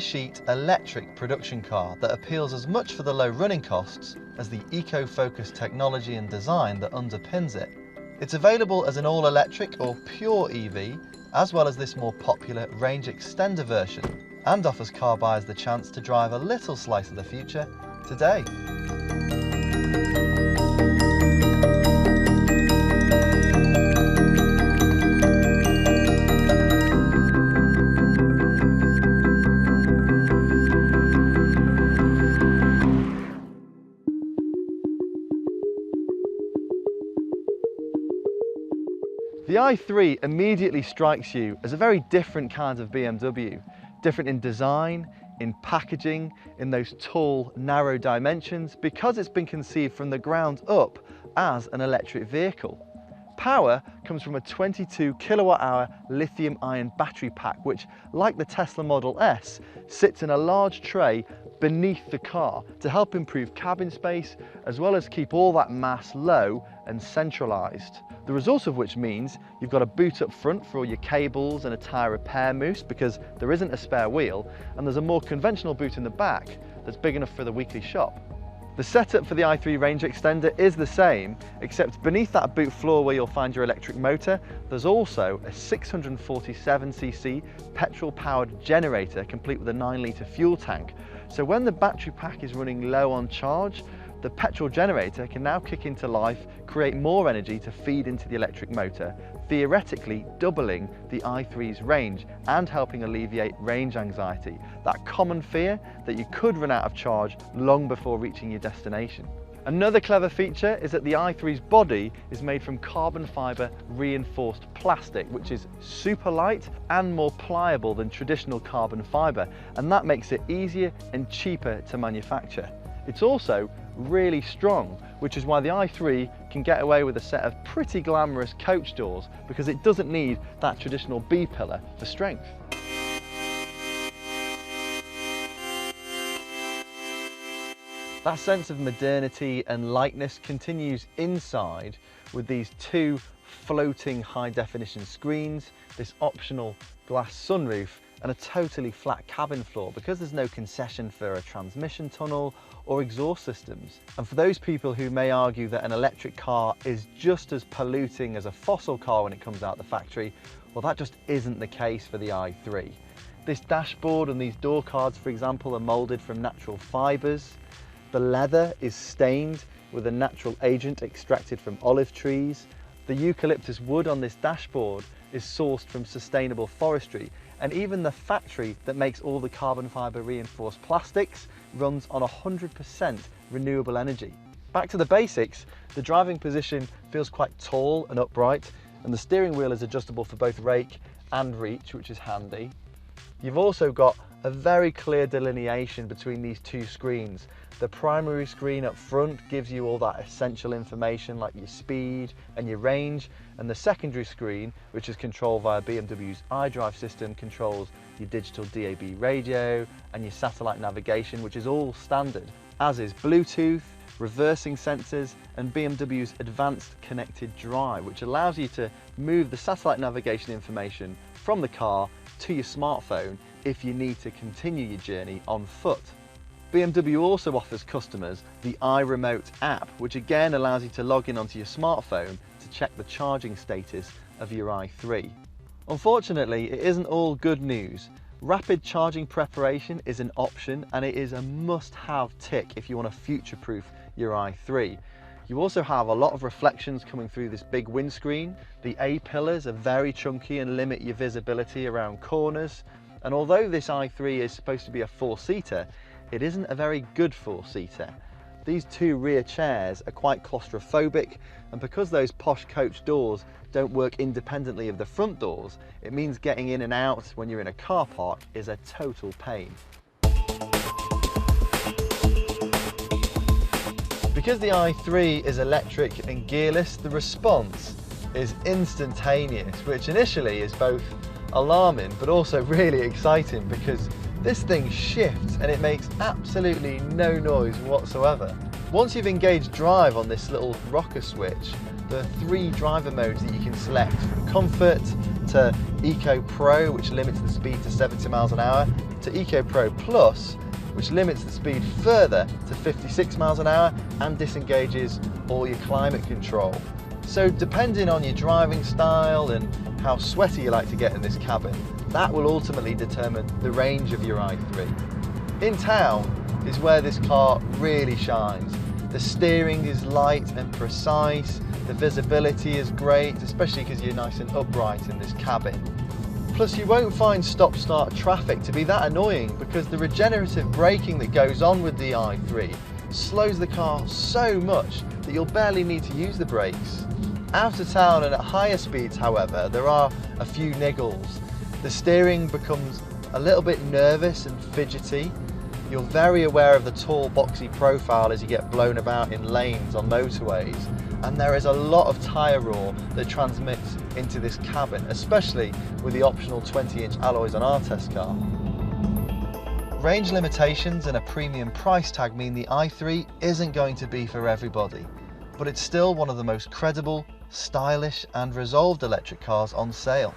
clean-sheet electric production car that appeals as much for the low running costs as the eco-focused technology and design that underpins it. It's available as an all-electric or pure EV, as well as this more popular range extender version, and offers car buyers the chance to drive a little slice of the future today. The i3 immediately strikes you as a very different kind of BMW, different in design, in packaging, in those tall, narrow dimensions, because it's been conceived from the ground up as an electric vehicle. Power comes from a 22 kilowatt-hour lithium-ion battery pack, which, like the Tesla Model S, sits in a large tray beneath the car to help improve cabin space, as well as keep all that mass low and centralised. The result of which means you've got a boot up front for all your cables and a tyre repair mousse because there isn't a spare wheel, and there's a more conventional boot in the back that's big enough for the weekly shop. The setup for the i3 range extender is the same, except beneath that boot floor where you'll find your electric motor, there's also a 647cc petrol-powered generator complete with a 9-litre fuel tank. So when the battery pack is running low on charge, the petrol generator can now kick into life, create more energy to feed into the electric motor, theoretically doubling the i3's range and helping alleviate range anxiety, that common fear that you could run out of charge long before reaching your destination. Another clever feature is that the i3's body is made from carbon fibre reinforced plastic, which is super light and more pliable than traditional carbon fibre, and that makes it easier and cheaper to manufacture. It's also really strong, which is why the i3 can get away with a set of pretty glamorous coach doors, because it doesn't need that traditional B-pillar for strength. That sense of modernity and lightness continues inside with these two floating high-definition screens, this optional glass sunroof, and a totally flat cabin floor because there's no concession for a transmission tunnel or exhaust systems. And for those people who may argue that an electric car is just as polluting as a fossil car when it comes out the factory, well, that just isn't the case for the i3. This dashboard and these door cards, for example, are moulded from natural fibres. The leather is stained with a natural agent extracted from olive trees. The eucalyptus wood on this dashboard is sourced from sustainable forestry, and even the factory that makes all the carbon fibre reinforced plastics runs on 100% renewable energy. Back to the basics, the driving position feels quite tall and upright, and the steering wheel is adjustable for both rake and reach, which is handy. You've also got a very clear delineation between these two screens. The primary screen up front gives you all that essential information like your speed and your range, and the secondary screen, which is controlled via BMW's iDrive system, controls your digital DAB radio and your satellite navigation, which is all standard, as is Bluetooth, reversing sensors, and BMW's advanced connected drive, which allows you to move the satellite navigation information from the car to your smartphone if you need to continue your journey on foot. BMW also offers customers the iRemote app, which again allows you to log in onto your smartphone to check the charging status of your i3. Unfortunately, it isn't all good news. Rapid charging preparation is an option, and it is a must-have tick if you want to future-proof your i3. You also have a lot of reflections coming through this big windscreen. The A-pillars are very chunky and limit your visibility around corners. And although this i3 is supposed to be a four-seater, it isn't a very good four-seater. These two rear chairs are quite claustrophobic, and because those posh coach doors don't work independently of the front doors, it means getting in and out when you're in a car park is a total pain. Because the i3 is electric and gearless, the response is instantaneous, which initially is both alarming but also really exciting, because this thing shifts and it makes absolutely no noise whatsoever. Once you've engaged drive on this little rocker switch, there are 3 driver modes that you can select: comfort, to Eco Pro, which limits the speed to 70 miles an hour, to Eco Pro Plus, which limits the speed further to 56 miles an hour and disengages all your climate control. So depending on your driving style and how sweaty you like to get in this cabin, that will ultimately determine the range of your i3. In town is where this car really shines. The steering is light and precise, the visibility is great, especially because you're nice and upright in this cabin. Plus you won't find stop-start traffic to be that annoying because the regenerative braking that goes on with the i3 slows the car so much that you'll barely need to use the brakes. Out of town and at higher speeds, however, there are a few niggles. The steering becomes a little bit nervous and fidgety. You're very aware of the tall, boxy profile as you get blown about in lanes on motorways, and there is a lot of tyre roar that transmits into this cabin, especially with the optional 20-inch alloys on our test car. Range limitations and a premium price tag mean the i3 isn't going to be for everybody, but it's still one of the most credible, stylish and resolved electric cars on sale.